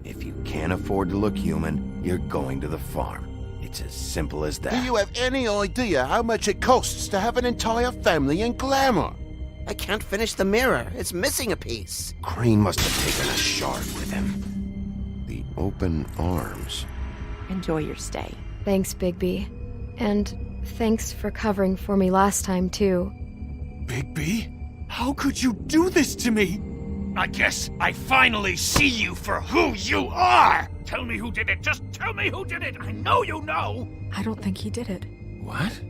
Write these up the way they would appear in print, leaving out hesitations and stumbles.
If you can't afford to look human, you're going to the farm. It's as simple as that. Do you have any idea how much it costs to have an entire family in glamour? I can't finish the mirror. It's missing a piece. Crane must have taken a shard with him. The open arms. Enjoy your stay. Thanks, Bigby. And thanks for covering for me last time, too. Bigby? How could you do this to me? I guess I finally see you for who you are! Tell me who did it! Just tell me who did it! I know you know! I don't think he did it. What?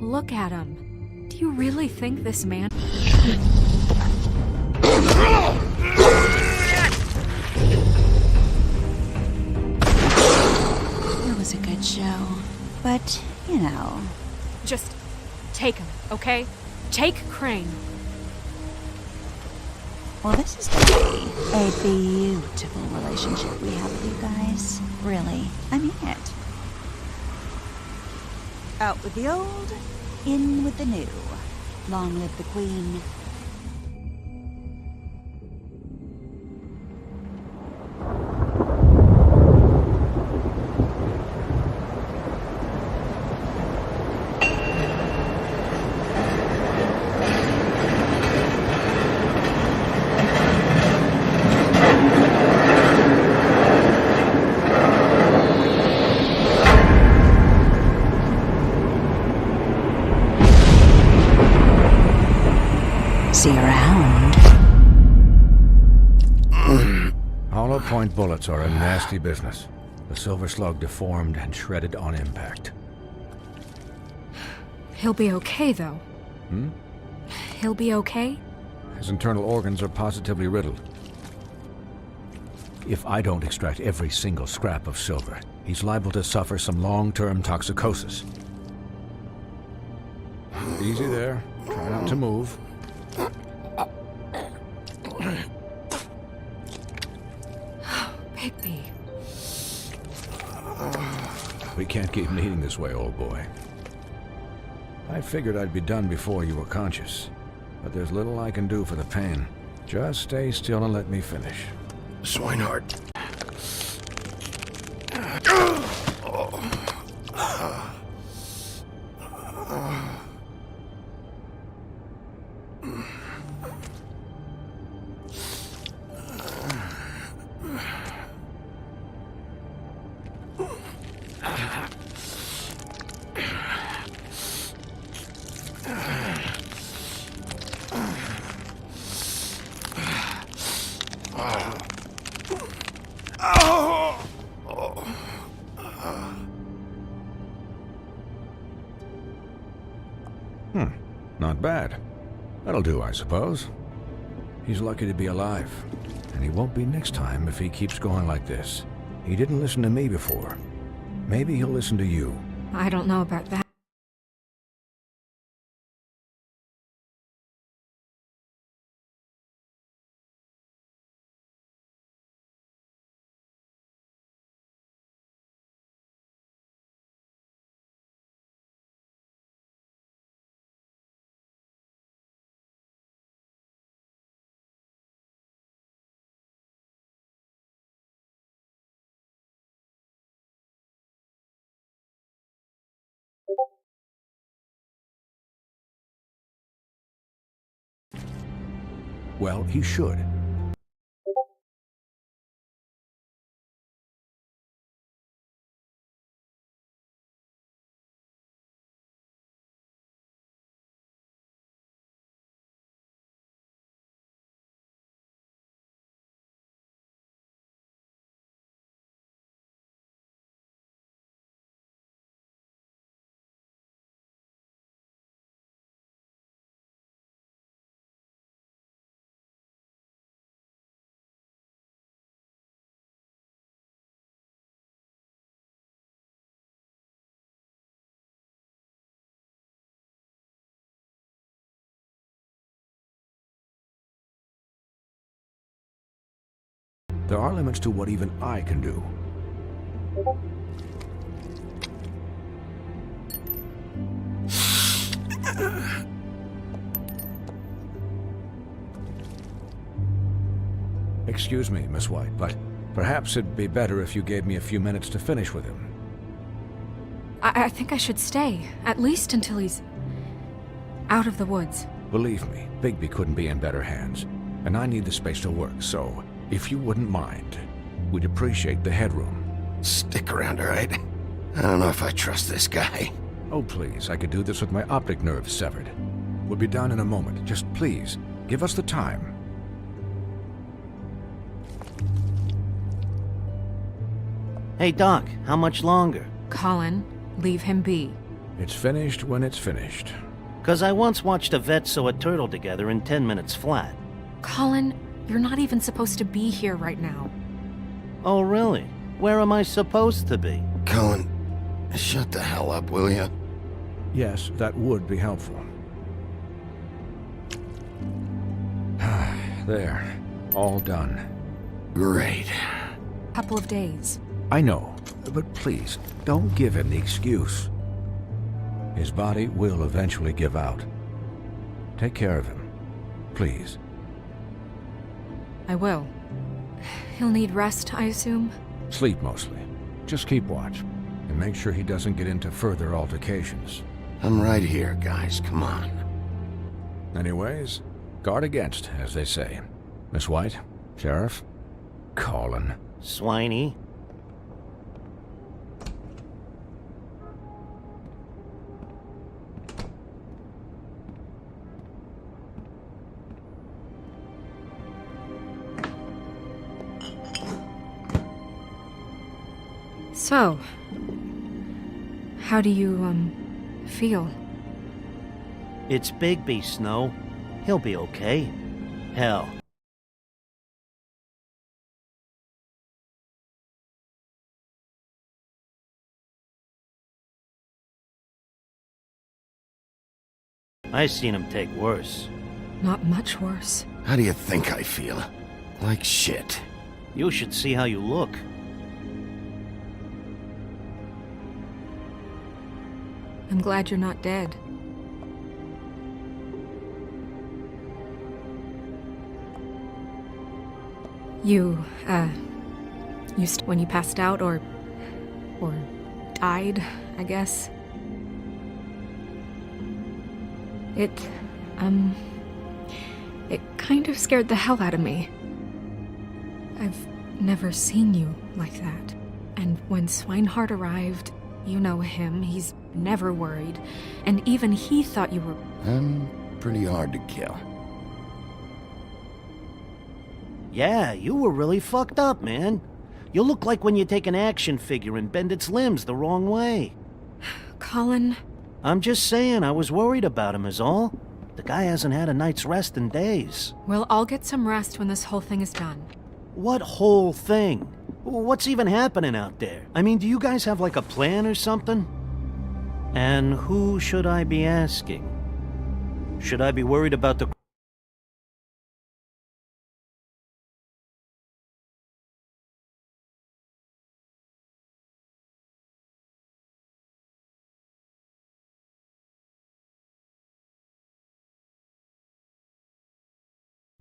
Look at him. Do you really think this man... It was a good show, but, you know... Just take him, okay? Take Crane. Well, this is going to be a beautiful relationship we have with you guys. Really, I mean it. Out with the old, in with the new. Long live the Queen. See you around. Hollow point bullets are a nasty business. The silver slug deformed and shredded on impact. He'll be okay, though. He'll be okay? His internal organs are positively riddled. If I don't extract every single scrap of silver, he's liable to suffer some long-term toxicosis. Easy there. Try not to move. Bigby. We can't keep needing this way, old boy. I figured I'd be done before you were conscious, but there's little I can do for the pain. Just stay still and let me finish. Swinehart. Not bad. That'll do, I suppose. He's lucky to be alive. And he won't be next time if he keeps going like this. He didn't listen to me before. Maybe he'll listen to you. I don't know about that. Well, he should. There are limits to what even I can do. Excuse me, Miss White, but perhaps it'd be better if you gave me a few minutes to finish with him. I think I should stay, at least until he's out of the woods. Believe me, Bigby couldn't be in better hands, and I need the space to work, so if you wouldn't mind, we'd appreciate the headroom. Stick around, all right? I don't know if I trust this guy. Oh, please, I could do this with my optic nerve severed. We'll be done in a moment. Just please, give us the time. Hey, Doc, how much longer? Colin, leave him be. It's finished when it's finished. 'Cause I once watched a vet sew a turtle together in 10 minutes flat. Colin, you're not even supposed to be here right now. Oh, really? Where am I supposed to be? Colin, shut the hell up, will you? Yes, that would be helpful. There, all done. Great. Couple of days. I know, but please, don't give him the excuse. His body will eventually give out. Take care of him, please. I will. He'll need rest, I assume? Sleep mostly. Just keep watch, and make sure he doesn't get into further altercations. I'm right here, guys. Come on. Anyways, guard against, as they say. Miss White, Sheriff, Colin. Swiney. So, how do you, feel? It's Bigby, Snow. He'll be okay. Hell. I seen him take worse. Not much worse. How do you think I feel? Like shit. You should see how you look. I'm glad you're not dead. You, when you passed out or died, I guess. It kind of scared the hell out of me. I've never seen you like that. And when Swinehart arrived, you know him, he's never worried. And even he thought you were... I'm pretty hard to kill. Yeah, you were really fucked up, man. You look like when you take an action figure and bend its limbs the wrong way. Colin... I'm just saying, I was worried about him is all. The guy hasn't had a night's rest in days. We'll all get some rest when this whole thing is done. What whole thing? What's even happening out there? I mean, do you guys have like a plan or something? And who should I be asking? Should I be worried about the...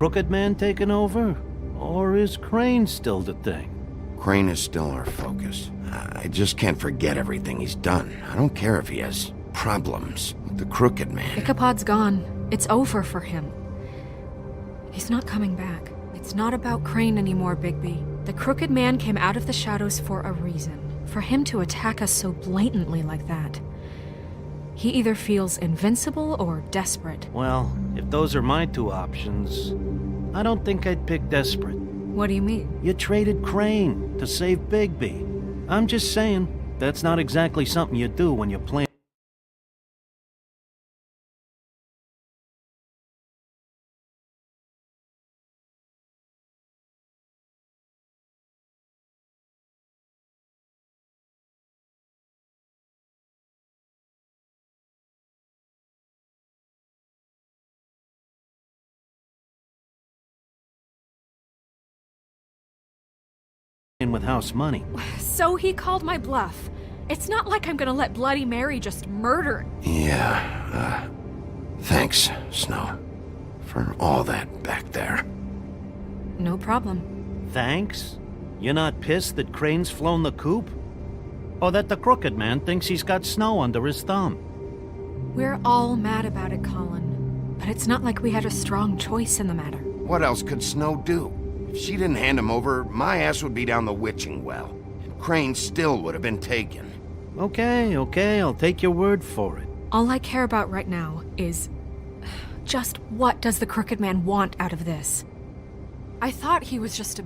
Crooked Man taking over? Or is Crane still the thing? Crane is still our focus. I just can't forget everything he's done. I don't care if he has problems with the Crooked Man. Ichabod's gone. It's over for him. He's not coming back. It's not about Crane anymore, Bigby. The Crooked Man came out of the shadows for a reason. For him to attack us so blatantly like that. He either feels invincible or desperate. Well, if those are my two options, I don't think I'd pick desperate. What do you mean? You traded Crane to save Bigby. I'm just saying, that's not exactly something you do when you're playing with house money. So he called my bluff. It's not like I'm gonna let Bloody Mary just murder. Yeah, thanks, Snow, for all that back there. No problem. Thanks? You're not pissed that Crane's flown the coop? Or that the Crooked Man thinks he's got Snow under his thumb? We're all mad about it, Colin. But it's not like we had a strong choice in the matter. What else could Snow do? If she didn't hand him over, my ass would be down the witching well. And Crane still would have been taken. Okay, I'll take your word for it. All I care about right now is... just what does the Crooked Man want out of this? I thought he was just a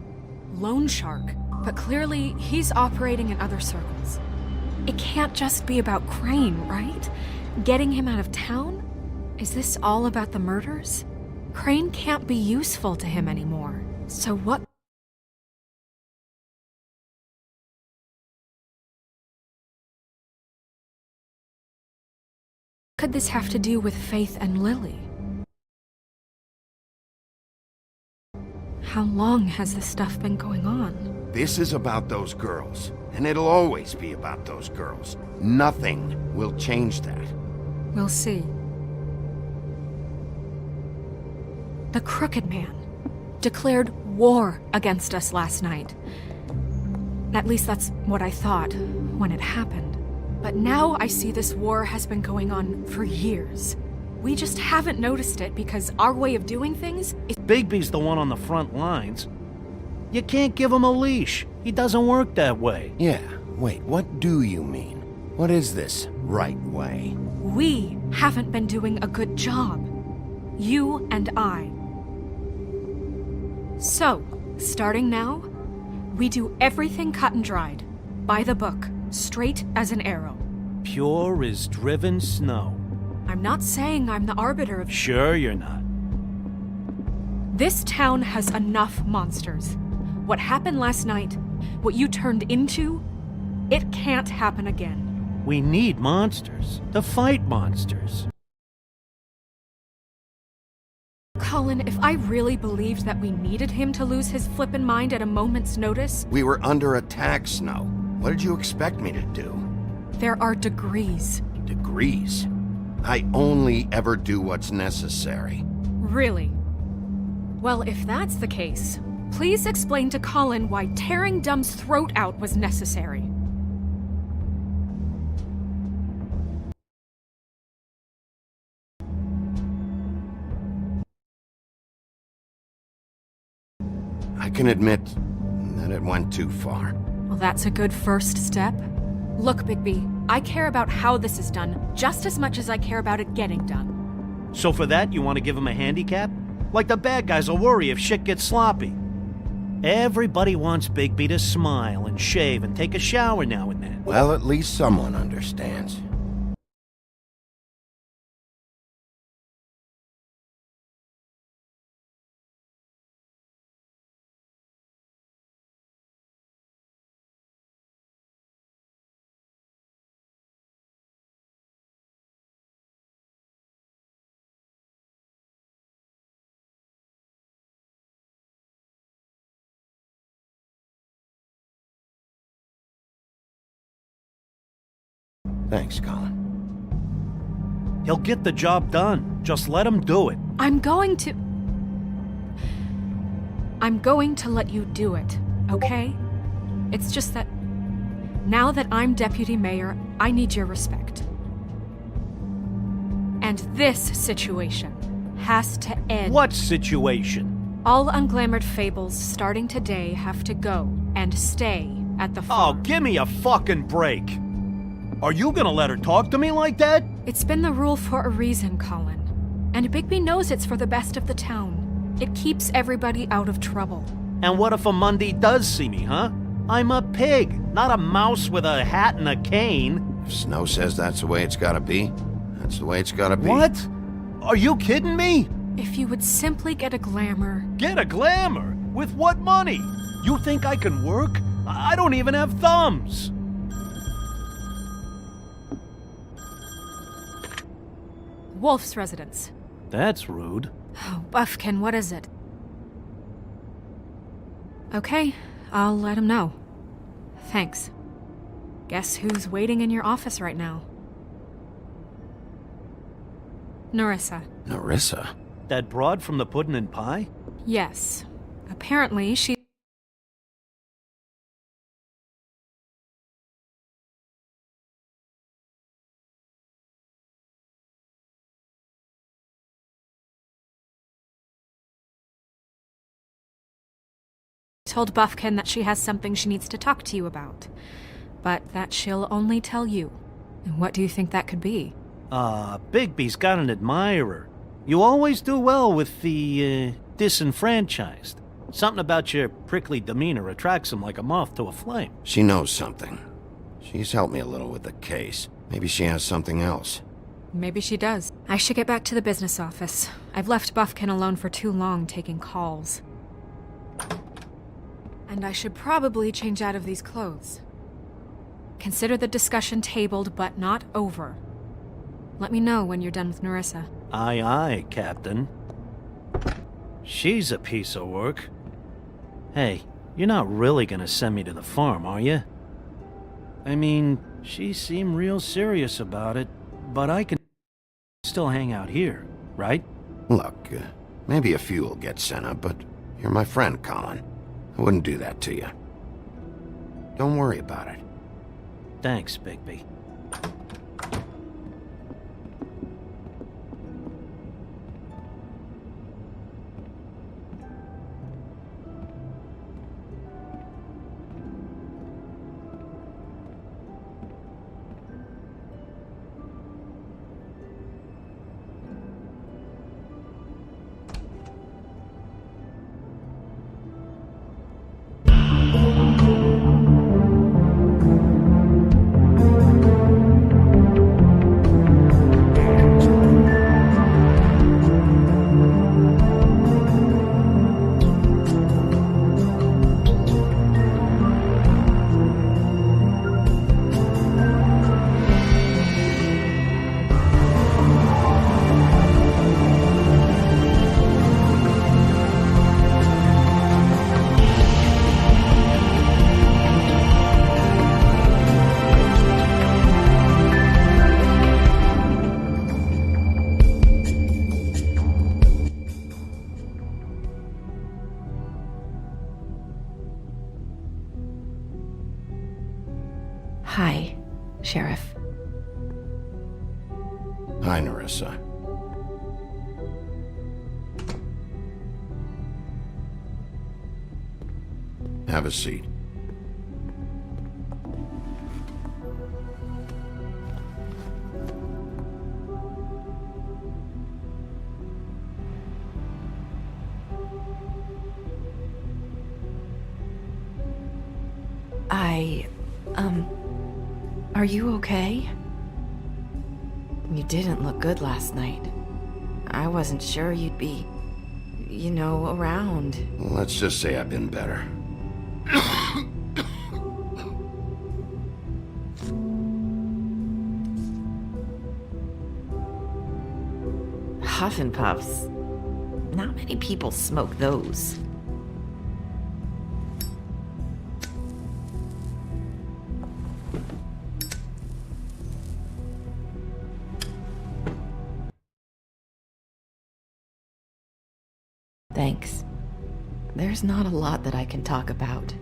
loan shark, but clearly he's operating in other circles. It can't just be about Crane, right? Getting him out of town? Is this all about the murders? Crane can't be useful to him anymore. So what? Could this have to do with Faith and Lily? How long has this stuff been going on? This is about those girls, and it'll always be about those girls. Nothing will change that. We'll see. The Crooked Man declared war against us last night. At least that's what I thought when it happened. But now I see this war has been going on for years. We just haven't noticed it because our way of doing things is... Bigby's the one on the front lines. You can't give him a leash. He doesn't work that way. Yeah, wait, what do you mean? What is this right way? We haven't been doing a good job. You and I. So, starting now, we do everything cut and dried. By the book, straight as an arrow. Pure as driven snow. I'm not saying I'm the arbiter of... Sure you're not. This town has enough monsters. What happened last night, what you turned into, it can't happen again. We need monsters to fight monsters. Colin, if I really believed that we needed him to lose his flippin' mind at a moment's notice... We were under attack, Snow. What did you expect me to do? There are degrees. Degrees? I only ever do what's necessary. Really? Well, if that's the case, please explain to Colin why tearing Dumb's throat out was necessary. I can admit that it went too far. Well, that's a good first step. Look, Bigby, I care about how this is done just as much as I care about it getting done. So for that, you want to give him a handicap? Like the bad guys will worry if shit gets sloppy. Everybody wants Bigby to smile and shave and take a shower now and then. Well, at least someone understands. Thanks, Colin. He'll get the job done. Just let him do it. I'm going to let you do it, okay? It's just that now that I'm deputy mayor, I need your respect. And this situation has to end. What situation? All unglamored fables starting today have to go and stay at the farm. Oh, give me a fucking break. Are you gonna let her talk to me like that? It's been the rule for a reason, Colin. And Bigby knows it's for the best of the town. It keeps everybody out of trouble. And what if a Mundy does see me, huh? I'm a pig, not a mouse with a hat and a cane. If Snow says that's the way it's gotta be, that's the way it's gotta be. What? Are you kidding me? If you would simply get a glamour. Get a glamour? With what money? You think I can work? I don't even have thumbs. Wolf's residence. That's rude. Oh, Buffkin, what is it? Okay, I'll let him know. Thanks. Guess who's waiting in your office right now? Nerissa. Nerissa? That broad from the puddin' and pie? Yes. Apparently, she... told Buffkin that she has something she needs to talk to you about, but that she'll only tell you. And what do you think that could be? Bigby's got an admirer. You always do well with the, disenfranchised. Something about your prickly demeanor attracts him like a moth to a flame. She knows something. She's helped me a little with the case. Maybe she has something else. Maybe she does. I should get back to the business office. I've left Buffkin alone for too long taking calls. And I should probably change out of these clothes. Consider the discussion tabled, but not over. Let me know when you're done with Nerissa. Aye, aye, Captain. She's a piece of work. Hey, you're not really gonna send me to the farm, are you? I mean, she seemed real serious about it, but I can still hang out here, right? Look, maybe a few will get sent up, but you're my friend, Colin. I wouldn't do that to you. Don't worry about it. Thanks, Bigby. Hi, Sheriff. Hi, Nerissa. Have a seat. Are you okay? You didn't look good last night. I wasn't sure you'd be, around. Well, let's just say I've been better. Huff and Puffs. Not many people smoke those. Thanks. There's not a lot that I can talk about.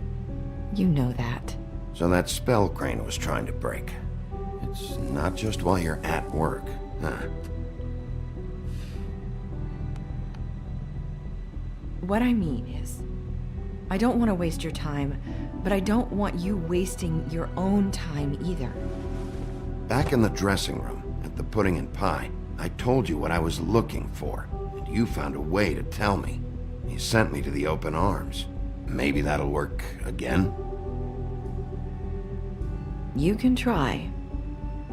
You know that. So that spell Crane was trying to break. It's not just while you're at work, huh? What I mean is, I don't want to waste your time, but I don't want you wasting your own time either. Back in the dressing room, at the pudding and pie, I told you what I was looking for, and you found a way to tell me. You sent me to the open arms. Maybe that'll work again? You can try.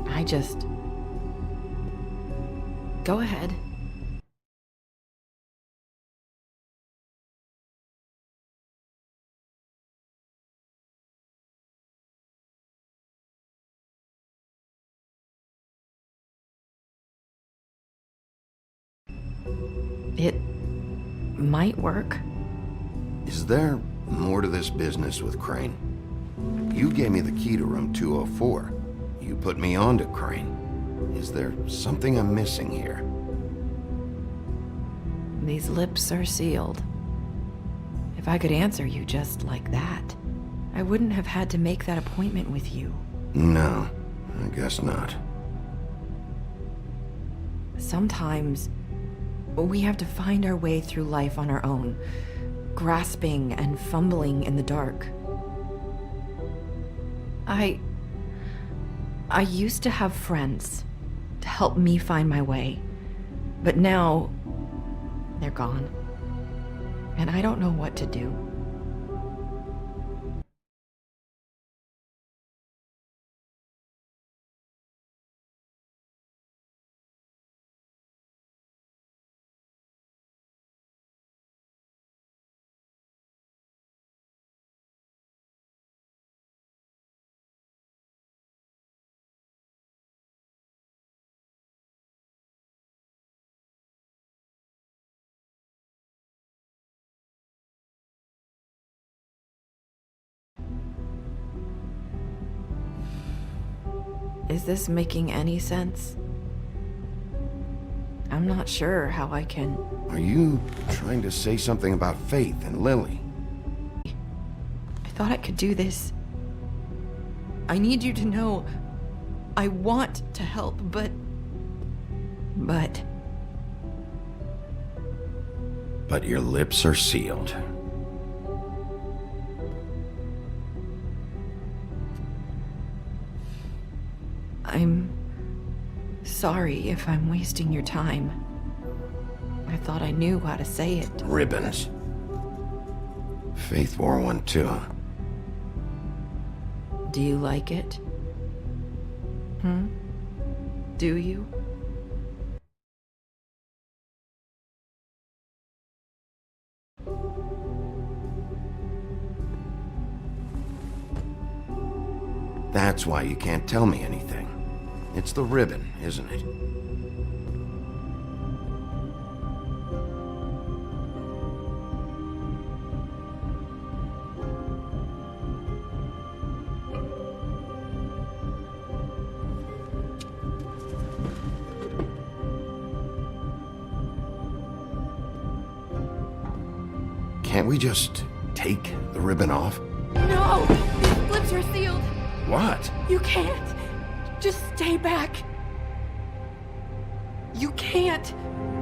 I just... Go ahead. It might work. Is there more to this business with Crane? You gave me the key to room 204. You put me onto Crane. Is there something I'm missing here? These lips are sealed. If I could answer you just like that, I wouldn't have had to make that appointment with you. No, I guess not. Sometimes we have to find our way through life on our own, grasping and fumbling in the dark. I used to have friends to help me find my way, but now they're gone, and I don't know what to do. Is this making any sense? I'm not sure how I can... Are you trying to say something about Faith and Lily? I thought I could do this. I need you to know I want to help, but... But your lips are sealed. I'm sorry if I'm wasting your time. I thought I knew how to say it. Ribbons. Faith wore one too. Do you like it? Do you? That's why you can't tell me anything. It's the ribbon, isn't it? Can't we just take the ribbon off? No! These lips are sealed! What? You can't! Just stay back! You can't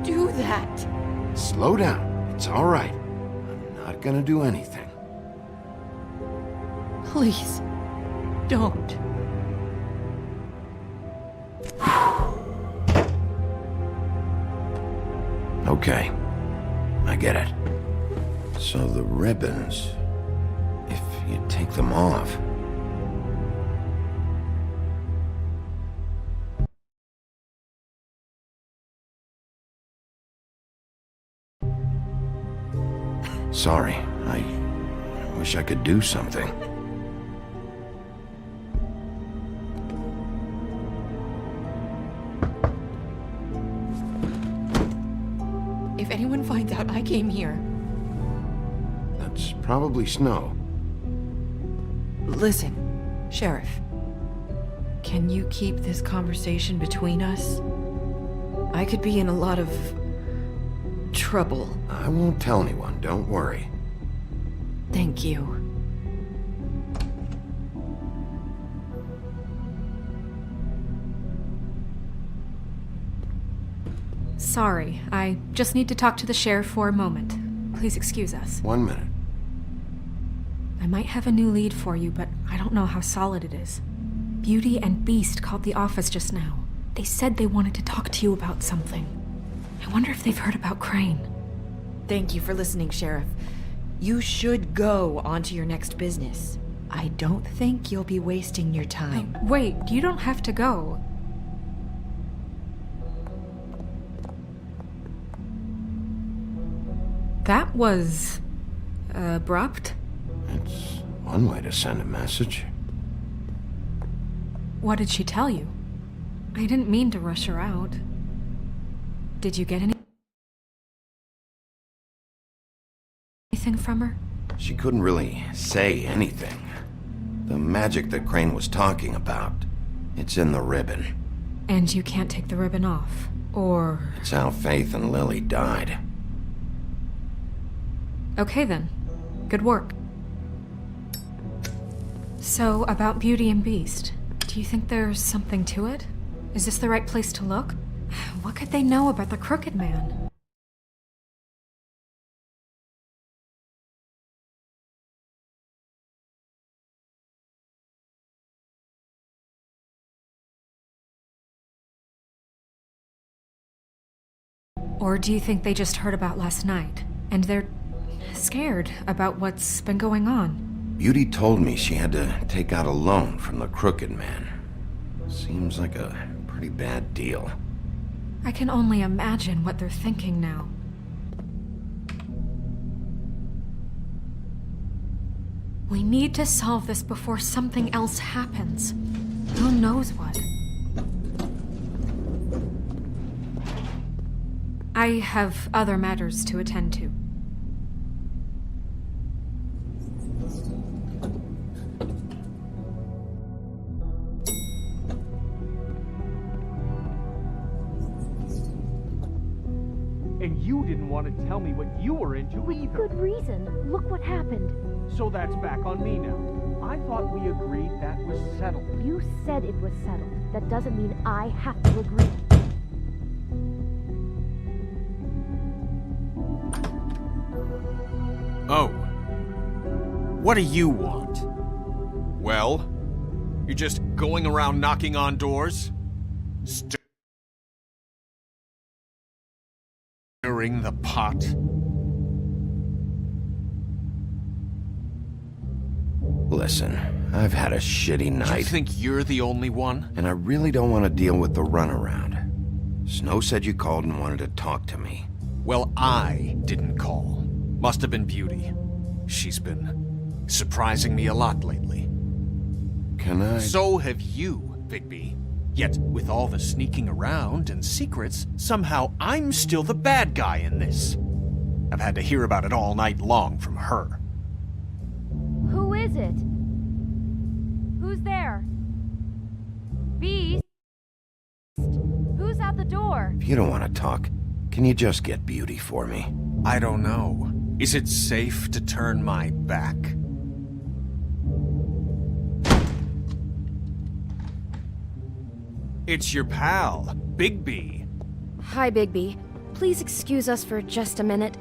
do that! Slow down. It's all right. I'm not gonna do anything. Please, don't. Okay. I get it. So the ribbons, if you take them off... Sorry, I wish I could do something. If anyone finds out I came here... That's probably Snow. Listen, Sheriff. Can you keep this conversation between us? I could be in a lot of... trouble. I won't tell anyone, don't worry. Thank you. Sorry, I just need to talk to the sheriff for a moment. Please excuse us. 1 minute. I might have a new lead for you, but I don't know how solid it is. Beauty and Beast called the office just now. They said they wanted to talk to you about something. I wonder if they've heard about Crane. Thank you for listening, Sheriff. You should go on to your next business. I don't think you'll be wasting your time. Wait, you don't have to go. That was... abrupt? It's one way to send a message. What did she tell you? I didn't mean to rush her out. Did you get anything from her? She couldn't really say anything. The magic that Crane was talking about, it's in the ribbon. And you can't take the ribbon off, or... It's how Faith and Lily died. Okay then. Good work. So, about Beauty and Beast, do you think there's something to it? Is this the right place to look? What could they know about the Crooked Man? Or do you think they just heard about last night, and they're scared about what's been going on? Beauty told me she had to take out a loan from the Crooked Man. Seems like a pretty bad deal. I can only imagine what they're thinking now. We need to solve this before something else happens. Who knows what? I have other matters to attend to. And you didn't want to tell me what you were into either. Good reason. Look what happened. So that's back on me now. I thought we agreed that was settled. You said it was settled. That doesn't mean I have to agree. Oh. What do you want? Well, you're just going around knocking on doors? Stirring the pot? Listen, I've had a shitty night. You think you're the only one? And I really don't want to deal with the runaround. Snow said you called and wanted to talk to me. Well, I didn't call. Must have been Beauty. She's been surprising me a lot lately. Can I... So have you, Bigby. Yet, with all the sneaking around and secrets, somehow I'm still the bad guy in this. I've had to hear about it all night long from her. Who is it? Who's there? Beast? Who's at the door? If you don't want to talk, can you just get Beauty for me? I don't know. Is it safe to turn my back? It's your pal, Bigby. Hi, Bigby. Please excuse us for just a minute.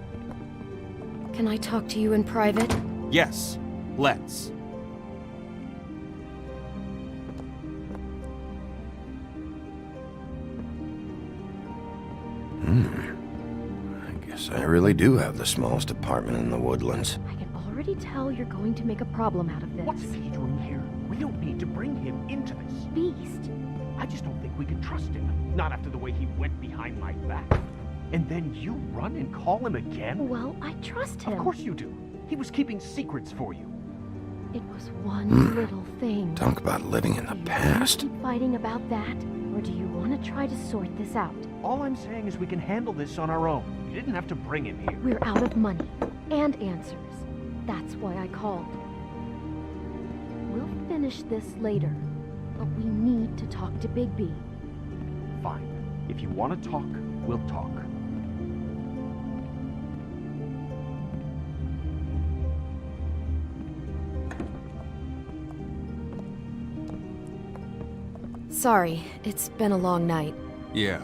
Can I talk to you in private? Yes, let's. I guess I really do have the smallest apartment in the Woodlands. I can already tell you're going to make a problem out of this. What's he doing here? We don't need to bring him into this. Beast? I just don't think we can trust him. Not after the way he went behind my back. And then you run and call him again? Well, I trust him. Of course you do. He was keeping secrets for you. It was one little thing. Talk about living in the Do you past. want to keep fighting about that, or do you want to try to sort this out? All I'm saying is we can handle this on our own. You didn't have to bring him here. We're out of money and answers. That's why I called. We'll finish this later, but we need to talk to Bigby. Fine. If you want to talk, we'll talk. Sorry, it's been a long night. Yeah,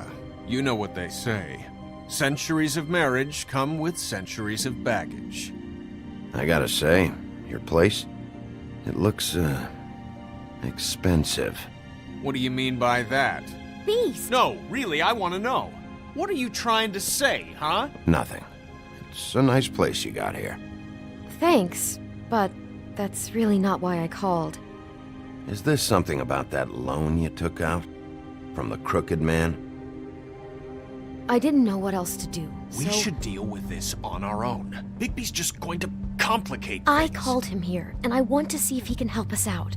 you know what they say. Centuries of marriage come with centuries of baggage. I gotta say, your place, it looks, expensive. What do you mean by that? Beast! No, really, I want to know. What are you trying to say, huh? Nothing. It's a nice place you got here. Thanks, but that's really not why I called. Is this something about that loan you took out? From the crooked man? I didn't know what else to do, We so should deal with this on our own. Bigby's just going to complicate I things. called him here, and I want to see if he can help us out.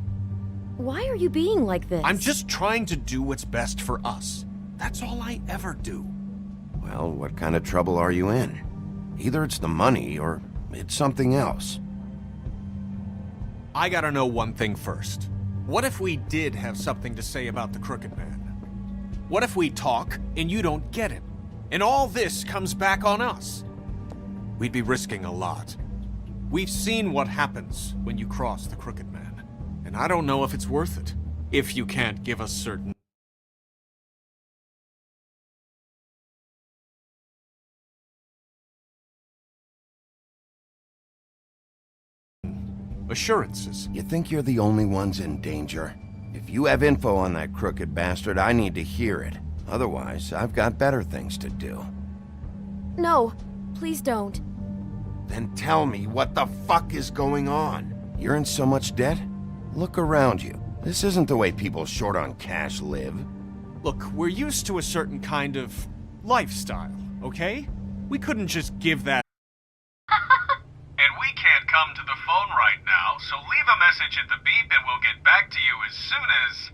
Why are you being like this? I'm just trying to do what's best for us. That's all I ever do. Well, what kind of trouble are you in? Either it's the money, or it's something else. I gotta know one thing first. What if we did have something to say about the Crooked Man? What if we talk and you don't get him? And all this comes back on us? We'd be risking a lot. We've seen what happens when you cross the Crooked Man. And I don't know if it's worth it. If you can't give us certain assurances. You think you're the only ones in danger? If you have info on that crooked bastard, I need to hear it. Otherwise, I've got better things to do. No, please don't. Then tell me what the fuck is going on? You're in so much debt? Look around you. This isn't the way people short on cash live. Look, we're used to a certain kind of lifestyle, okay? We couldn't just give that. And we can't come to the phone right now, so leave a message at the beep and we'll get back to you as soon as...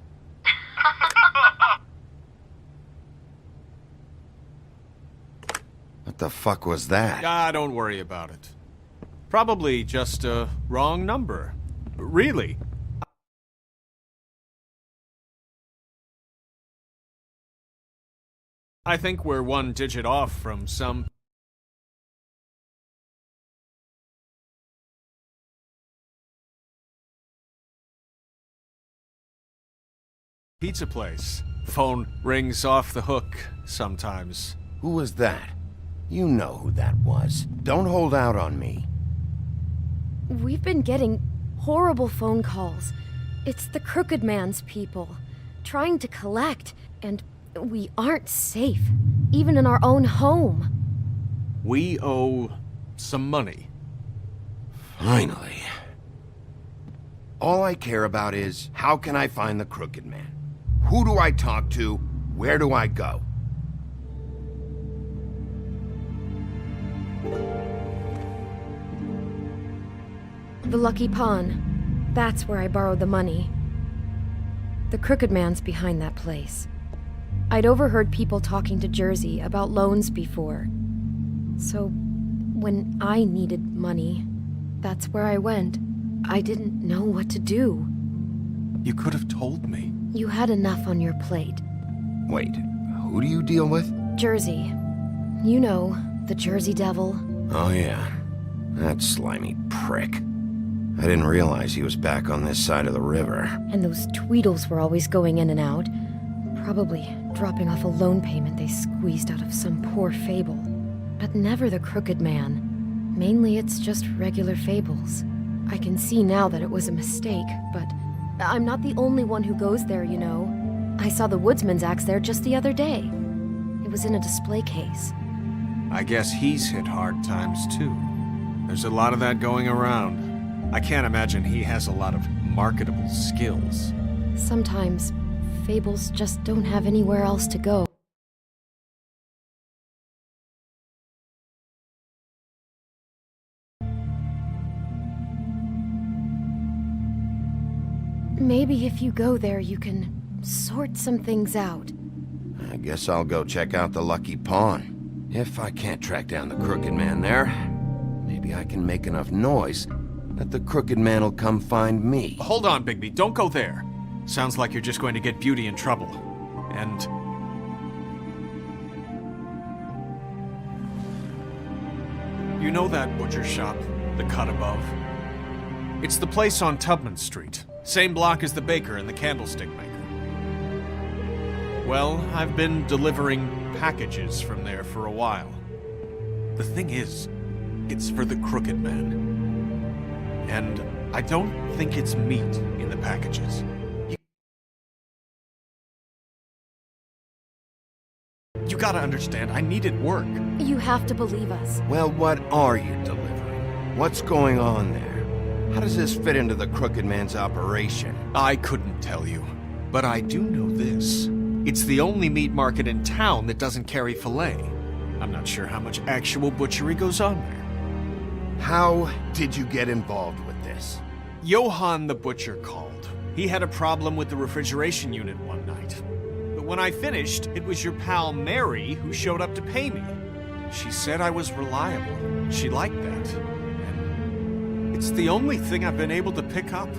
What the fuck was that? Ah, don't worry about it. Probably just a wrong number. Really. I think we're one digit off from some... pizza place. Phone rings off the hook sometimes. Who was that? You know who that was. Don't hold out on me. We've been getting horrible phone calls. It's the Crooked Man's people, trying to collect, and we aren't safe, even in our own home. We owe some money. Finally. All I care about is, how can I find the Crooked Man? Who do I talk to? Where do I go? The Lucky Pawn. That's where I borrowed the money. The Crooked Man's behind that place. I'd overheard people talking to Jersey about loans before. So, when I needed money, that's where I went. I didn't know what to do. You could have told me. You had enough on your plate. Wait, who do you deal with? Jersey. You know, the Jersey Devil. Oh yeah, that slimy prick. I didn't realize he was back on this side of the river. And those Tweedles were always going in and out. Probably dropping off a loan payment they squeezed out of some poor fable. But never the Crooked Man. Mainly it's just regular fables. I can see now that it was a mistake, but I'm not the only one who goes there, you know. I saw the Woodsman's axe there just the other day. It was in a display case. I guess he's hit hard times too. There's a lot of that going around. I can't imagine he has a lot of marketable skills. Sometimes, fables just don't have anywhere else to go. Maybe if you go there, you can sort some things out. I guess I'll go check out the Lucky Pawn. If I can't track down the Crooked Man there, maybe I can make enough noise that the Crooked Man will come find me. Hold on, Bigby. Don't go there. Sounds like you're just going to get Beauty in trouble. And... you know that butcher shop? The cut above? It's the place on Tubman Street. Same block as the baker and the candlestick maker. Well, I've been delivering packages from there for a while. The thing is, it's for the Crooked Man. And I don't think it's meat in the packages. You gotta understand, I needed work. You have to believe us. Well, what are you delivering? What's going on there? How does this fit into the Crooked Man's operation? I couldn't tell you, but I do know this. It's the only meat market in town that doesn't carry filet. I'm not sure how much actual butchery goes on there. How did you get involved with this? Johann the butcher called. He had a problem with the refrigeration unit one night. But when I finished, it was your pal Mary who showed up to pay me. She said I was reliable. She liked that. And it's the only thing I've been able to pick up,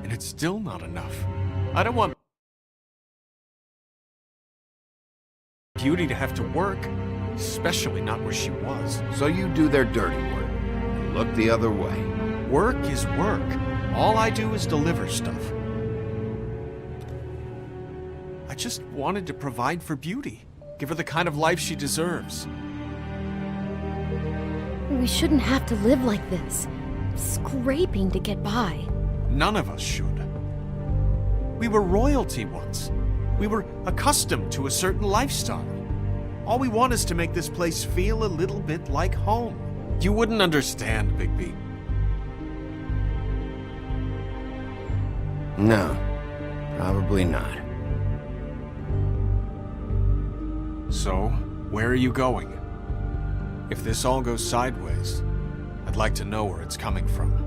and it's still not enough. I don't want Beauty to have to work, especially not where she was. So you do their dirty work. And look the other way. Work is work. All I do is deliver stuff. I just wanted to provide for Beauty. Give her the kind of life she deserves. We shouldn't have to live like this. Scraping to get by. None of us should. We were royalty once. We were accustomed to a certain lifestyle. All we want is to make this place feel a little bit like home. You wouldn't understand, Bigby. No, probably not. So, where are you going? If this all goes sideways, I'd like to know where it's coming from.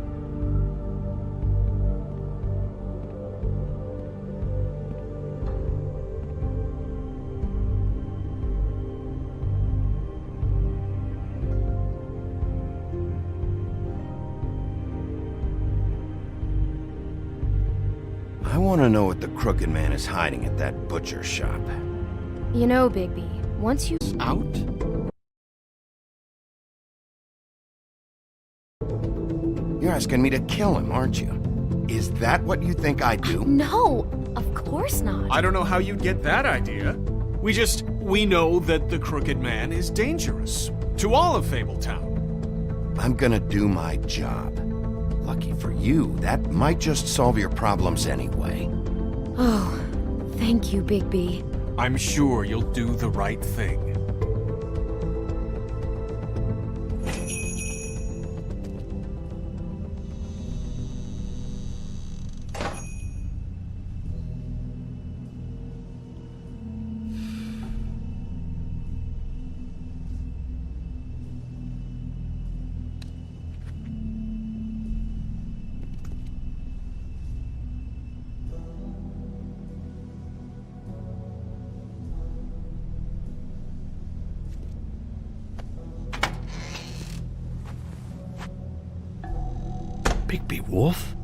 I want to know what the Crooked Man is hiding at that butcher shop. You know, Bigby, once you... Out? You're asking me to kill him, aren't you? Is that what you think I do? No, of course not. I don't know how you'd get that idea. We know that the Crooked Man is dangerous. To all of Fabletown. I'm gonna do my job. Lucky for you, that might just solve your problems anyway. Oh, thank you, Bigby. I'm sure you'll do the right thing. Bigby Wolf?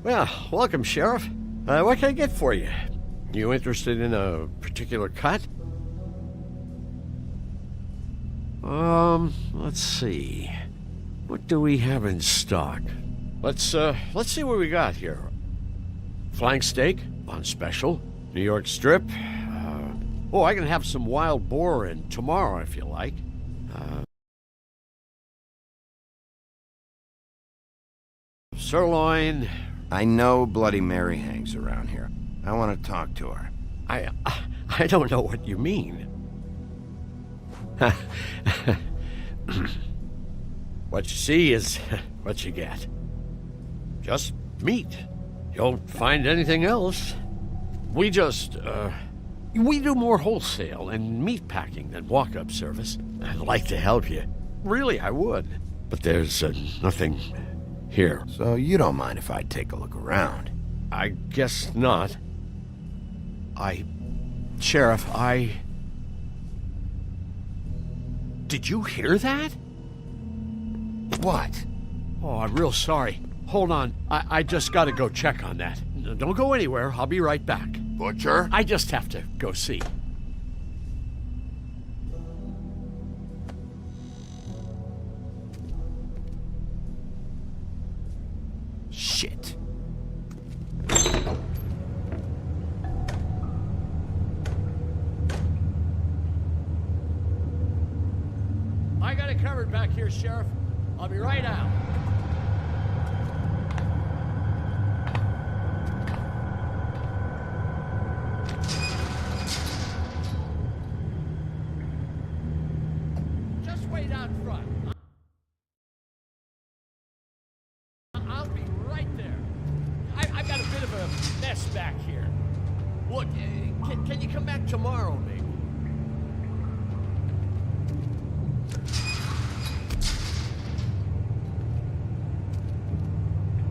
Well, welcome, Sheriff. What can I get for you? You interested in a particular cut? Let's see. What do we have in stock? Let's see what we got here. Flank steak on special. New York strip. I can have some wild boar in tomorrow if you like. Sirloin. I know Bloody Mary hangs around here. I want to talk to her. I don't know what you mean. What you see is what you get. Just meat. You don't find anything else. We do more wholesale and meat packing than walk-up service. I'd like to help you. Really, I would. But there's nothing here. So you don't mind if I take a look around? I guess not. Sheriff, Did you hear that? What? Oh, I'm real sorry. Hold on. I just gotta go check on that. Don't go anywhere. I'll be right back. Butcher? I just have to go see. Shit. covered back here, Sheriff. I'll be right out. Just wait out front. I'll be right there. I've got a bit of a mess back here. Look, can you come back tomorrow, maybe?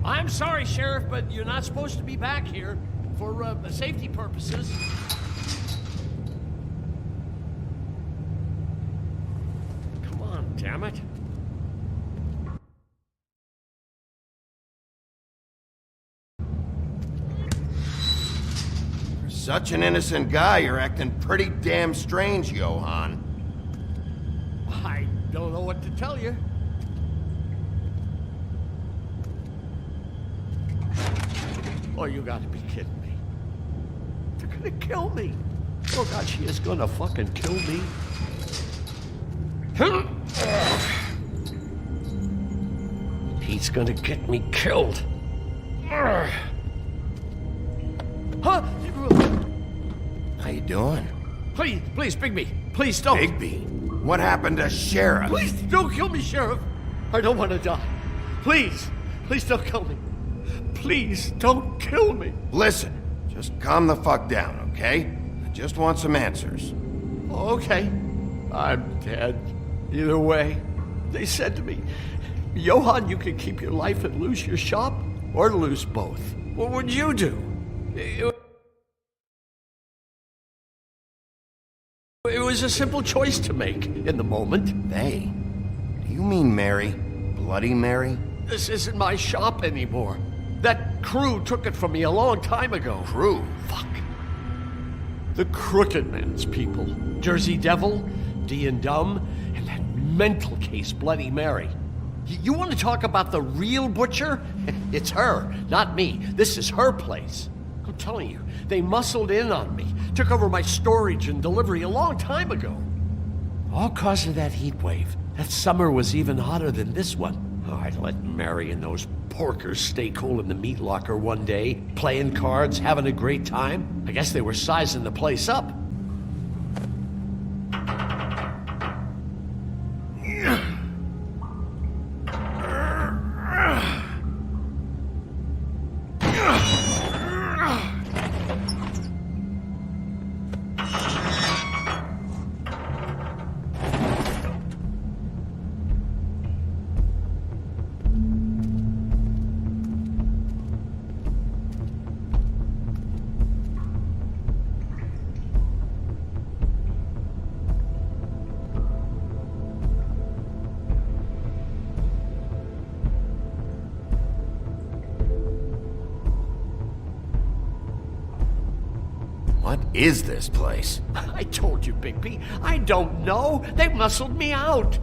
I'm sorry, Sheriff, but you're not supposed to be back here for safety purposes. Come on, damn it. For such an innocent guy, you're acting pretty damn strange, Johann. I don't know what to tell you. Oh, you gotta be kidding me. They're gonna kill me. Oh, God, she is gonna fucking kill me. He's gonna get me killed. Huh? How you doing? Please, Bigby. Please don't. Bigby? What happened to Sheriff? Please don't kill me, Sheriff. I don't want to die. Please don't kill me. Please don't kill me. Listen, just calm the fuck down, okay? I just want some answers. Okay. I'm dead. Either way. They said to me, Johann, you can keep your life and lose your shop, or lose both. What would you do? It was a simple choice to make in the moment. They? Do you mean Mary? Bloody Mary? This isn't my shop anymore. That crew took it from me a long time ago. Crew? Fuck. The Crooked Man's people. Jersey Devil, D and Dumb, and that mental case, Bloody Mary. You want to talk about the real butcher? It's her, not me. This is her place. I'm telling you, they muscled in on me, took over my storage and delivery a long time ago. All cause of that heat wave. That summer was even hotter than this one. Oh, I'd let Mary and those porkers stay cool in the meat locker one day, playing cards, having a great time. I guess they were sizing the place up. What is this place? I told you, Bigby. I don't know. They muscled me out.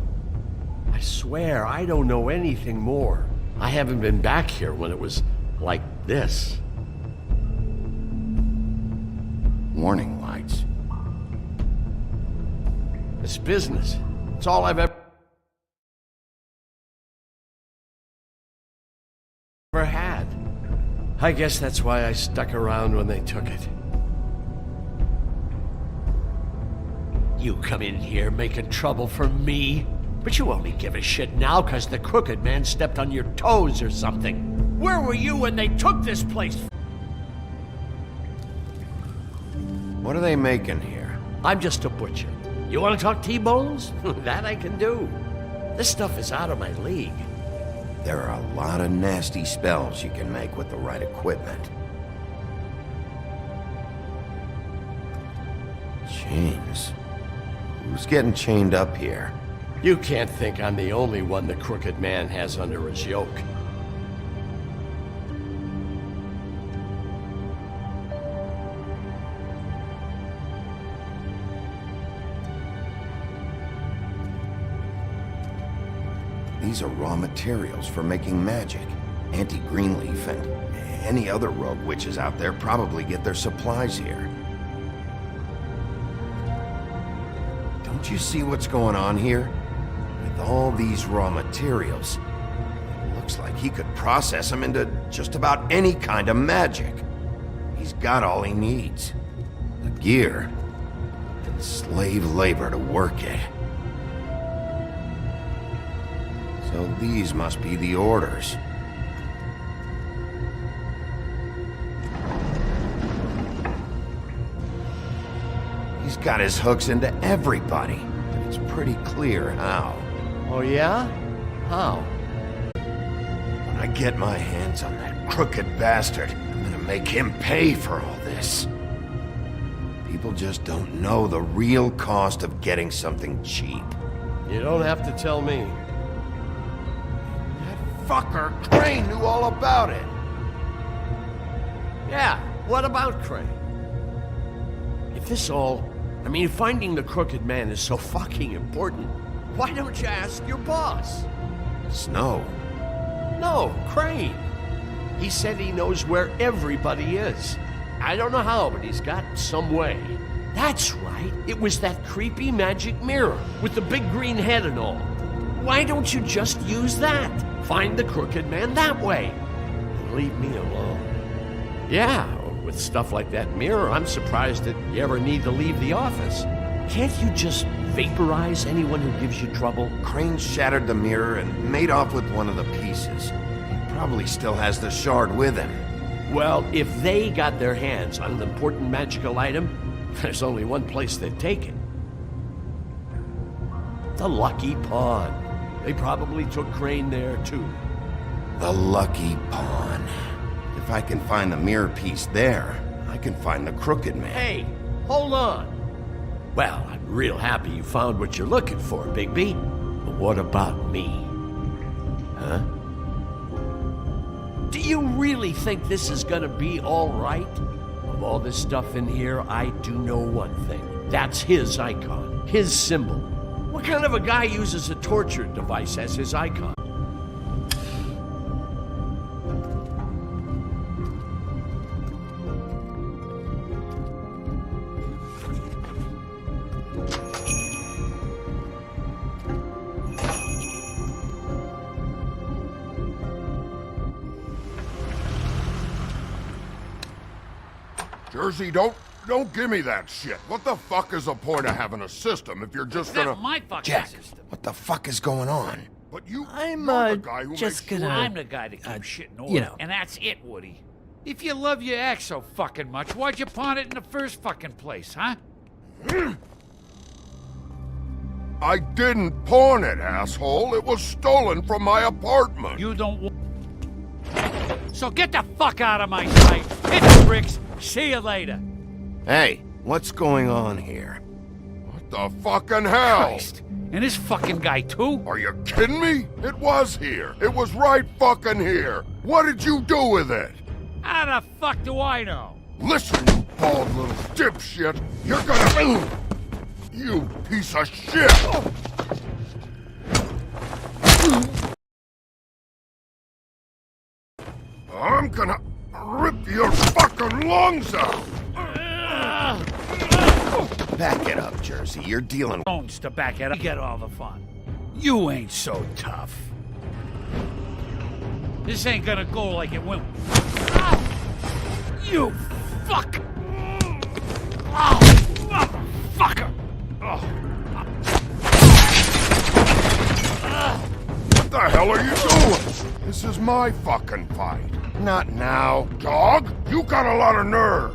I swear, I don't know anything more. I haven't been back here when it was like this. Warning lights. It's business. It's all I've ever had. I guess that's why I stuck around when they took it. You come in here making trouble for me, but you only give a shit now because the Crooked Man stepped on your toes or something. Where were you when they took this place? What are they making here? I'm just a butcher. You want to talk T-bones? That I can do. This stuff is out of my league. There are a lot of nasty spells you can make with the right equipment. Chains. Who's getting chained up here? You can't think I'm the only one the Crooked Man has under his yoke. These are raw materials for making magic. Auntie Greenleaf and any other rogue witches out there probably get their supplies here. Don't you see what's going on here? With all these raw materials, it looks like he could process them into just about any kind of magic. He's got all he needs. The gear and slave labor to work it. So these must be the orders. He's got his hooks into everybody, and it's pretty clear how. Oh, yeah? How? When I get my hands on that crooked bastard, I'm gonna make him pay for all this. People just don't know the real cost of getting something cheap. You don't have to tell me. That fucker Crane knew all about it. Yeah, what about Crane? If this all... I mean, finding the crooked man is so fucking important, why don't you ask your boss? Snow? No, Crane. He said he knows where everybody is. I don't know how, but he's got some way. That's right. It was that creepy magic mirror with the big green head and all. Why don't you just use that? Find the crooked man that way. And leave me alone. Yeah, with stuff like that mirror, I'm surprised that you ever need to leave the office. Can't you just vaporize anyone who gives you trouble? Crane shattered the mirror and made off with one of the pieces. He probably still has the shard with him. Well, if they got their hands on an important magical item, there's only one place they'd take it. The Lucky Pawn. They probably took Crane there, too. The Lucky Pawn. If I can find the mirror piece there, I can find the crooked man. Hey, hold on. Well, I'm real happy you found what you're looking for, Bigby. But what about me? Huh? Do you really think this is gonna be all right? Of all this stuff in here, I do know one thing. That's his icon, his symbol. What kind of a guy uses a torture device as his icon? Jersey, don't give me that shit. What the fuck is the point of having a system if you're just gonna... That's my fucking Jack, system. what the fuck is going on? But you're the guy who just makes gonna... I'm the guy that keeps shit in order, you know. and that's it, Woody. If you love your ex so fucking much, why'd you pawn it in the first fucking place, huh? I didn't pawn it, asshole. It was stolen from my apartment. You don't So get the fuck out of my sight. Hit the bricks. See you later. Hey, what's going on here? What the fucking hell? Christ. And this fucking guy, too? Are you kidding me? It was here. It was right fucking here. What did you do with it? How the fuck do I know? Listen, you bald little dipshit. You're gonna... You piece of shit! I'm gonna rip your fucking lungs out! Back it up, Jersey. You're dealing... Bones to back it up. You get all the fun. You ain't so tough. This ain't gonna go like it went. You fuck! Oh, motherfucker! What the hell are you doing? This is my fucking fight. Not now. Dog, you got a lot of nerve.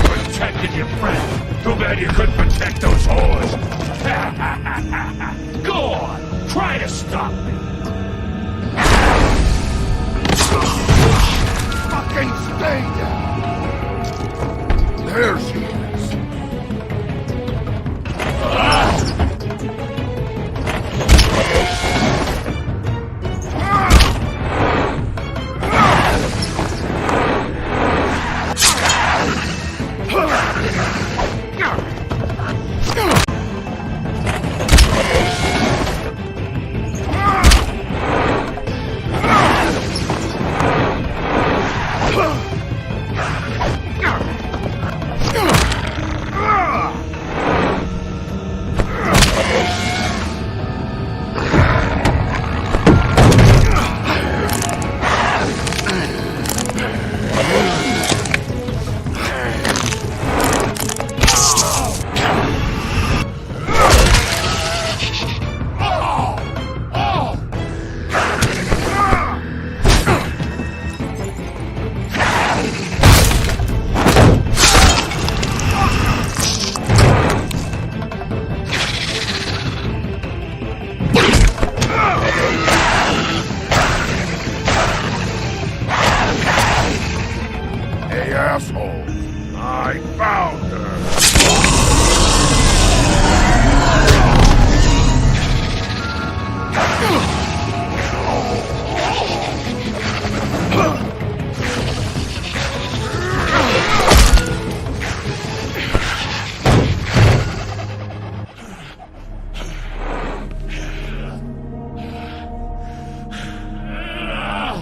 Protected your friend. Too bad you couldn't protect those whores. Go on, try to stop me. Fucking stay down. There she is.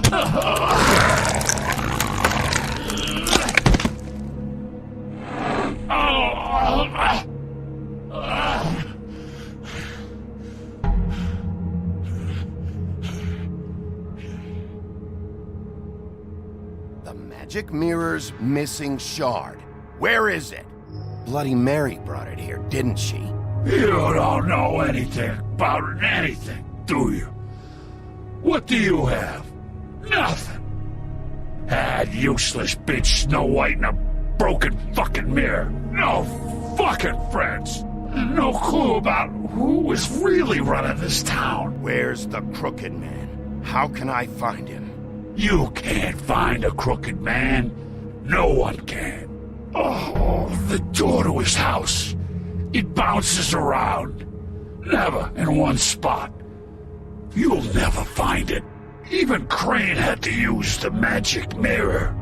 The magic mirror's missing shard. Where is it? Bloody Mary brought it here, didn't she? You don't know anything about anything, do you? What do you have? Nothing. That useless bitch Snow White in a broken fucking mirror. No fucking friends. And no clue about who was really running this town. Where's the Crooked Man? How can I find him? You can't find a crooked man. No one can. Oh, the door to his house. It bounces around. Never in one spot. You'll never find it. Even Crane had to use the magic mirror.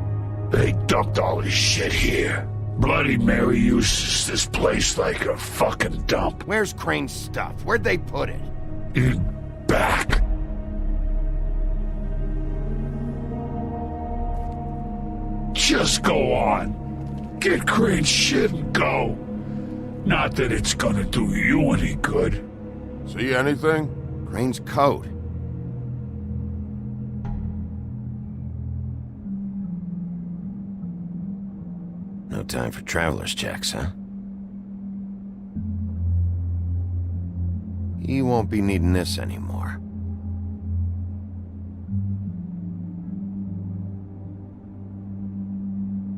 They dumped all his shit here. Bloody Mary uses this place like a fucking dump. Where's Crane's stuff? Where'd they put it? In back. Just go on. Get Crane's shit and go. Not that it's gonna do you any good. See anything? Crane's coat. No time for traveler's checks, huh? He won't be needing this anymore.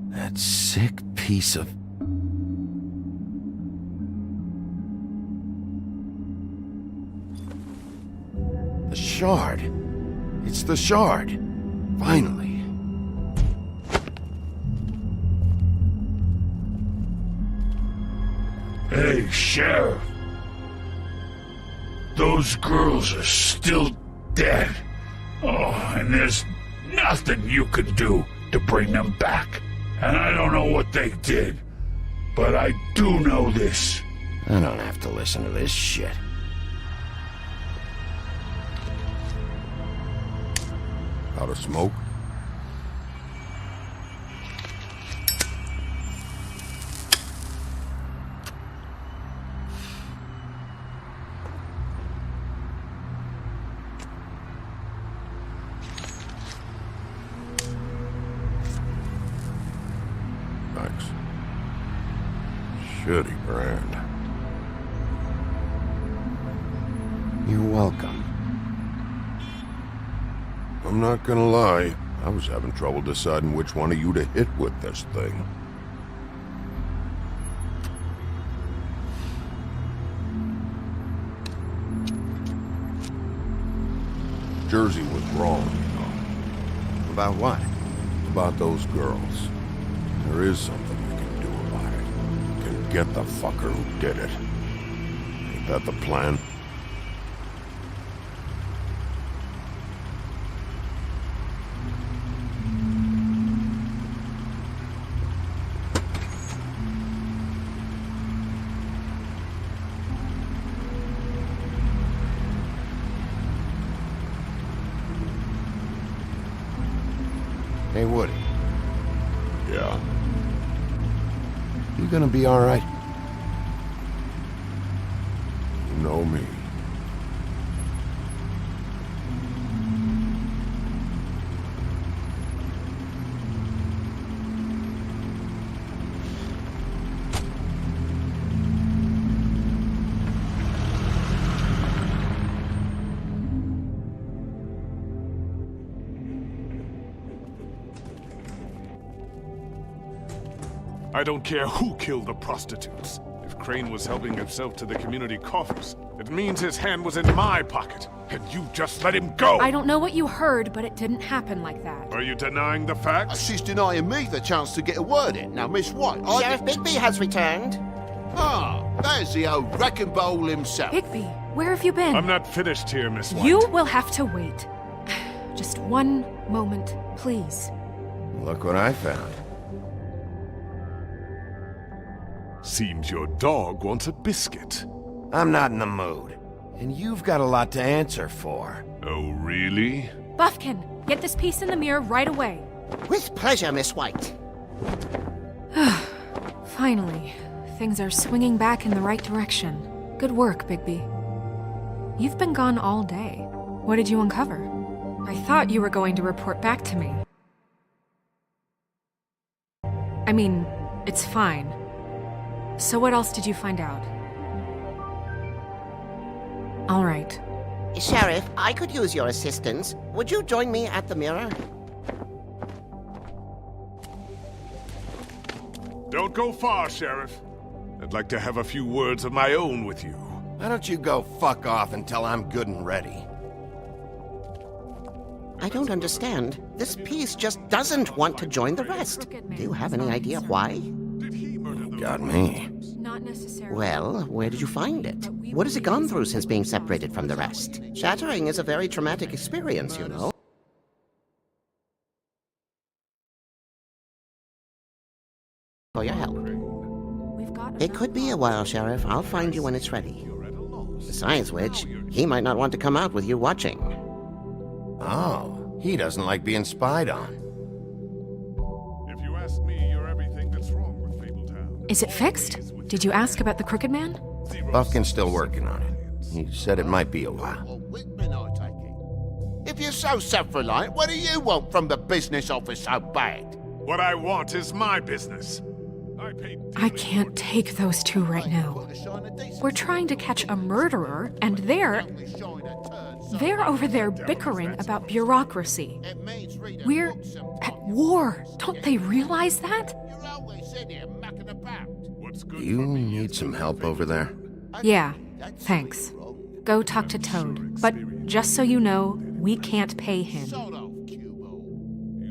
That sick piece of... The shard. It's the shard. Finally. Hey, Sheriff. Those girls are still dead. Oh, and there's nothing you can do to bring them back. And I don't know what they did, but I do know this. I don't have to listen to this shit. Out of smoke? Thanks. Shitty brand. You're welcome. I'm not gonna lie, I was having trouble deciding which one of you to hit with this thing. Jersey was wrong, you know. About what? About those girls. There is something we can do about it. We can get the fucker who did it. Ain't that the plan? Hey, Woody. Yeah. You gonna be all right? You know me. I don't care who killed the prostitutes. If Crane was helping himself to the community coffers, it means his hand was in my pocket, and you just let him go! I don't know what you heard, but it didn't happen like that. Are you denying the facts? She's denying me the chance to get a word in. Now, Miss White, Sheriff Bigby has returned. Ah, there's the old wrecking bowl himself. Bigby, where have you been? I'm not finished here, Miss White. You will have to wait. Just one moment, please. Look what I found. Seems your dog wants a biscuit. I'm not in the mood. And you've got a lot to answer for. Oh, really? Buffkin, Get this piece in the mirror right away. With pleasure, Miss White. Finally, things are swinging back in the right direction. Good work, Bigby. You've been gone all day. What did you uncover? I thought you were going to report back to me. I mean, it's fine. So what else did you find out? All right. Sheriff, I could use your assistance. Would you join me at the mirror? Don't go far, Sheriff. I'd like to have a few words of my own with you. Why don't you go fuck off until I'm good and ready? I don't understand. This piece just doesn't want to join the rest. Do you have any idea why? Got me. Not necessarily. Well, where did you find it? What has it gone through since being separated from the rest? Shattering is a very traumatic experience, you know. For your help. It could be a while, Sheriff. I'll find you when it's ready. Besides which, he might not want to come out with you watching. Oh, he doesn't like being spied on. If you ask me, you're everything that's wrong with Fabletown. Is it fixed? Did you ask about the Crooked Man? Buffkin's still working on it. He said it might be a while. If you're so self-reliant, what do you want from the business office so bad? What I want is my business. I can't take those two right now. We're trying to catch a murderer, and they're over there bickering about bureaucracy. We're at war. Don't they realize that? Do you need some help over there? Yeah, thanks. Go talk to Toad. But just so you know, we can't pay him.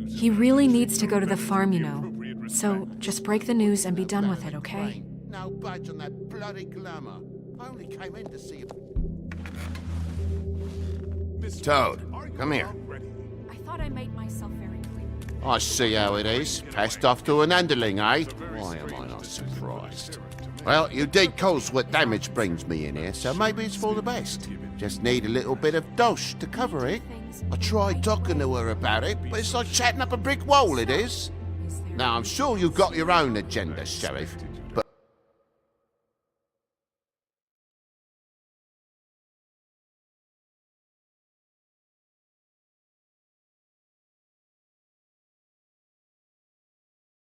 He really needs to go to the farm, you know. So just break the news and be done with it, okay? No budge on that bloody glamour. I only came in to see Toad, come here. I thought I made myself very clear. I see how it is. Passed off to an underling, eh? Why am I not surprised? Well, you did cause what damage brings me in here, so maybe it's for the best. Just need a little bit of dosh to cover it. I tried talking to her about it, but it's like chatting up a brick wall, it is. Now, I'm sure you've got your own agenda, Sheriff, but...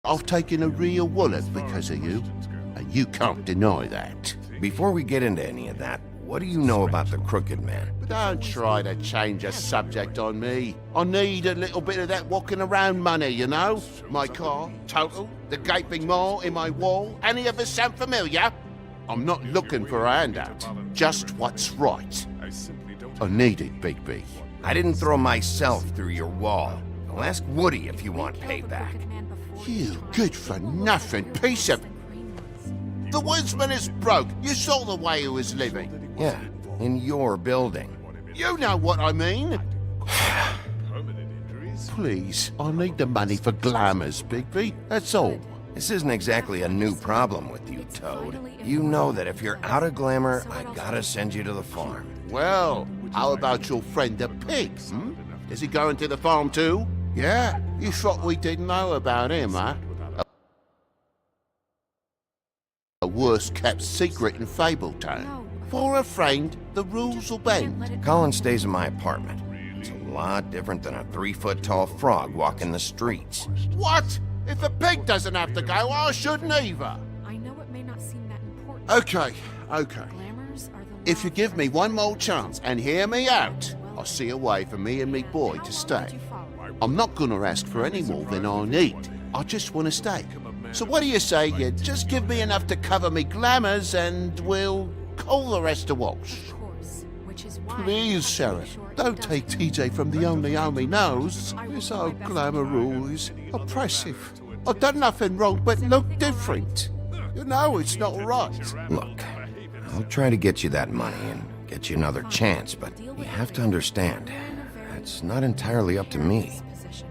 I've taken a real wallet because of you, and you can't deny that. Before we get into any of that, what do you know about the Crooked Man? Don't try to change a subject on me. I need a little bit of that walking around money, you know? My car, total, the gaping maw in my wall. Any of us sound familiar? I'm not looking for a handout, just what's right. I need it, Bigby. I didn't throw myself through your wall. I'll ask Woody if you want payback. You good-for-nothing piece of... The woodsman is broke. You saw the way he was living. Yeah, in your building. You know what I mean. Please, I need the money for glamours, Bigby. That's all. This isn't exactly a new problem with you, Toad. You know that if you're out of glamour, I gotta send you to the farm. Well, how about your friend the pig, hmm? Is he going to the farm too? Yeah? You thought we didn't know about him, huh? A worst-kept secret in Fabletown. For a friend, the rules will bend. Colin stays in my apartment. It's a lot different than a 3-foot-tall frog walking the streets. What? If a pig doesn't have to go, I shouldn't either. I know it may not seem that important. Okay. If you give me one more chance and hear me out, I'll see a way for me and me boy to stay. I'm not gonna ask for any more than I need. I just want to stay. So what do you say you just give me enough to cover me glamours and we'll call the rest a wash? Please, Sheriff, don't take TJ from the only home he knows. This old glamour rule is oppressive. I've done nothing wrong but look different. You know it's not right. Look, I'll try to get you that money and get you another chance, but you have to understand, it's not entirely up to me.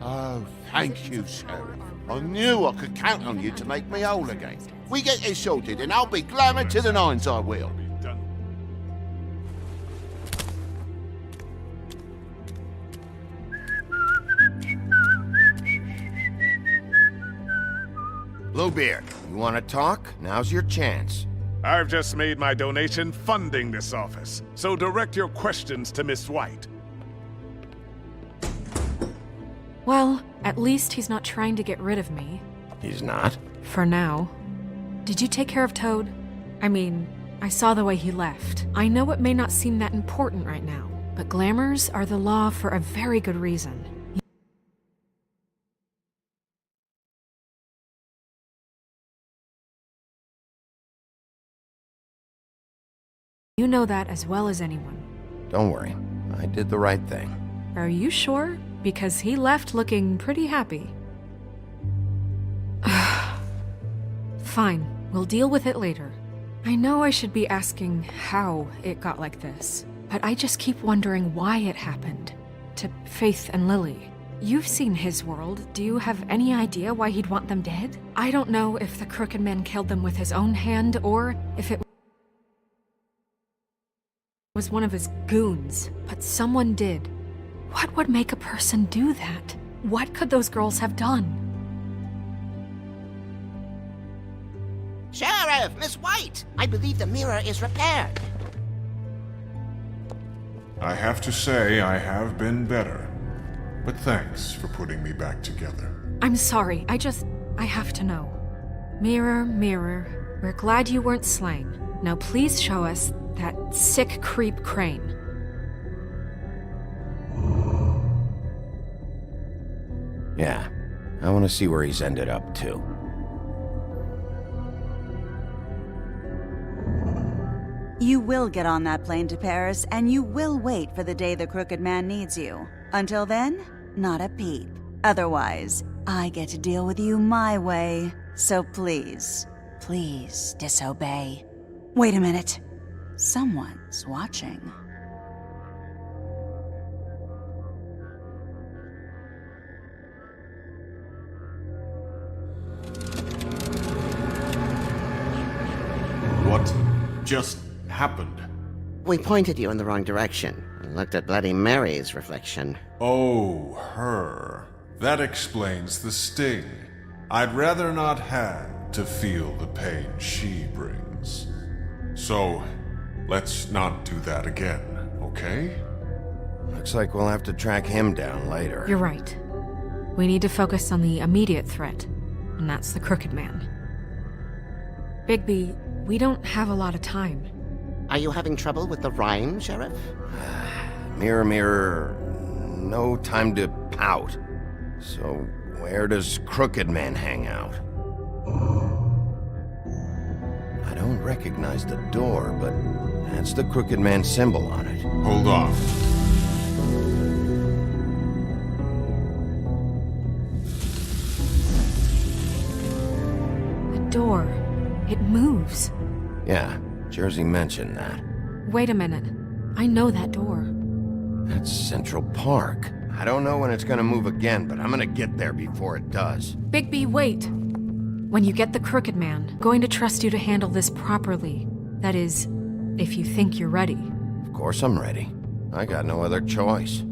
Oh, thank you, Sheriff. I knew I could count on you to make me whole again. We get this sorted and I'll be glamour to the nines, I will. Bluebeard, you want to talk? Now's your chance. I've just made my donation funding this office, so direct your questions to Miss White. Well, at least he's not trying to get rid of me. He's not? For now. Did you take care of Toad? I mean, I saw the way he left. I know it may not seem that important right now, but glamours are the law for a very good reason. You know that as well as anyone. Don't worry. I did the right thing. Are you sure? Because he left looking pretty happy. Fine, we'll deal with it later. I know I should be asking how it got like this, but I just keep wondering why it happened. To Faith and Lily. You've seen his world. Do you have any idea why he'd want them dead? I don't know if the Crooked Man killed them with his own hand or if it was one of his goons, but someone did. What would make a person do that? What could those girls have done? Sheriff, Miss White! I believe the mirror is repaired. I have to say I have been better. But thanks for putting me back together. I'm sorry, I have to know. Mirror, mirror, we're glad you weren't slain. Now please show us that sick creep Crane. Yeah, I want to see where he's ended up, too. You will get on that plane to Paris, and you will wait for the day the Crooked Man needs you. Until then, not a peep. Otherwise, I get to deal with you my way. So please, please disobey. Wait a minute. Someone's watching. What just happened? We pointed you in the wrong direction and looked at Bloody Mary's reflection. Oh, her. That explains the sting. I'd rather not have to feel the pain she brings. So, let's not do that again, okay? Looks like we'll have to track him down later. You're right. We need to focus on the immediate threat, and that's the Crooked Man. Bigby, we don't have a lot of time. Are you having trouble with the rhyme, Sheriff? Mirror, mirror, no time to pout. So, where does Crooked Man hang out? I don't recognize the door, but that's the Crooked Man symbol on it. Hold on. The door. It moves. Yeah, Jersey mentioned that. Wait a minute. I know that door. That's Central Park. I don't know when it's gonna move again, but I'm gonna get there before it does. Bigby, wait! When you get the Crooked Man, I'm going to trust you to handle this properly. That is, if you think you're ready. Of course I'm ready. I got no other choice.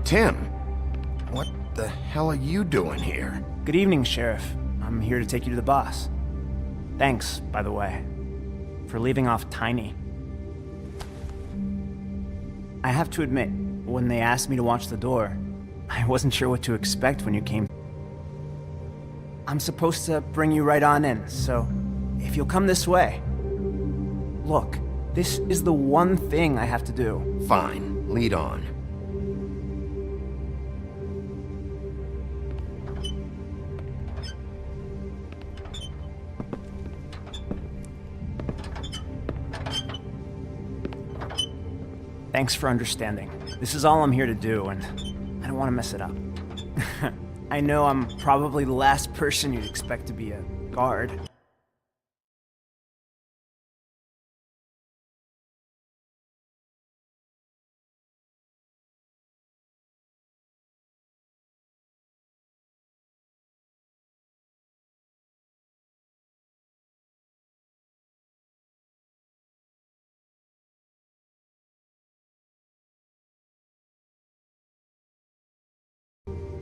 Tim, what the hell are you doing here? Good evening, Sheriff. I'm here to take you to the boss. Thanks, by the way, for leaving off Tiny. I have to admit, when they asked me to watch the door, I wasn't sure what to expect when you came. I'm supposed to bring you right on in, so if you'll come this way. Look, this is the one thing I have to do. Fine, lead on. Thanks for understanding. This is all I'm here to do, and I don't want to mess it up. I know I'm probably the last person you'd expect to be a guard.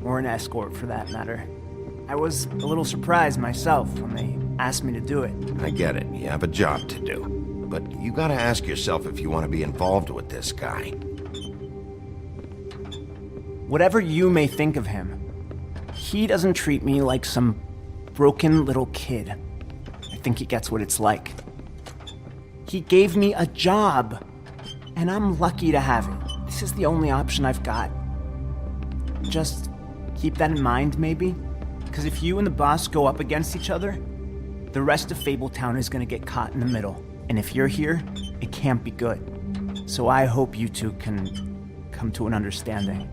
Or an escort, for that matter. I was a little surprised myself when they asked me to do it. I get it. You have a job to do. But you gotta ask yourself if you want to be involved with this guy. Whatever you may think of him, he doesn't treat me like some broken little kid. I think he gets what it's like. He gave me a job, and I'm lucky to have it. This is the only option I've got. Just keep that in mind, maybe? Because if you and the boss go up against each other, the rest of Fabletown is going to get caught in the middle. And if you're here, it can't be good. So I hope you two can come to an understanding.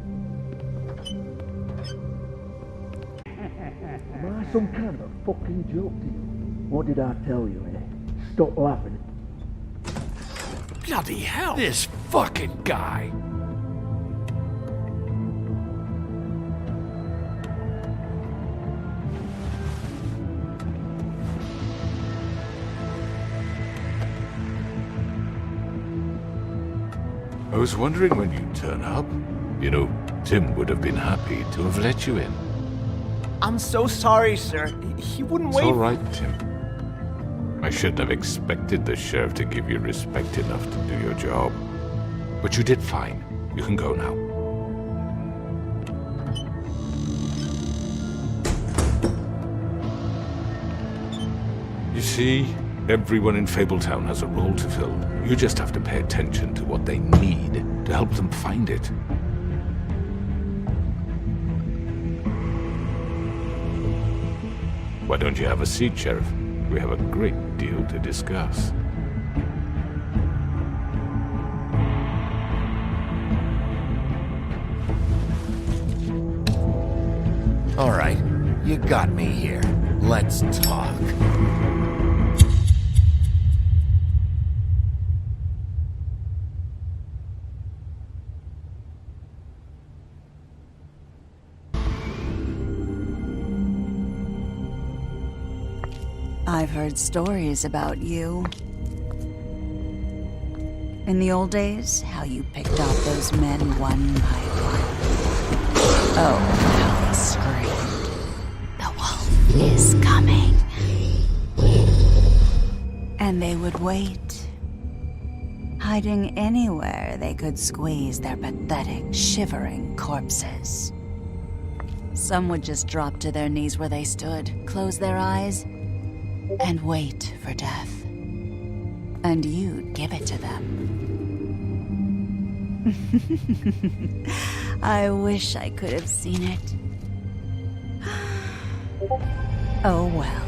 Am I some kind of a fucking joke to you? What did I tell you, eh? Stop laughing. Bloody hell! This fucking guy! I was wondering when you'd turn up. You know, Tim would have been happy to have let you in. I'm so sorry, sir. He wouldn't It's wait. all right, Tim. I shouldn't have expected the sheriff to give you respect enough to do your job. But you did fine. You can go now. You see, everyone in Fabletown has a role to fill. You just have to pay attention to what they need to help them find it. Why don't you have a seat, Sheriff? We have a great deal to discuss. All right, you got me here. Let's talk. I've heard stories about you. In the old days, how you picked off those men one by one. Oh, how they screamed. The wolf is coming. And they would wait, hiding anywhere they could squeeze their pathetic, shivering corpses. Some would just drop to their knees where they stood, close their eyes, and wait for death. And you'd give it to them. I wish I could have seen it. Oh well.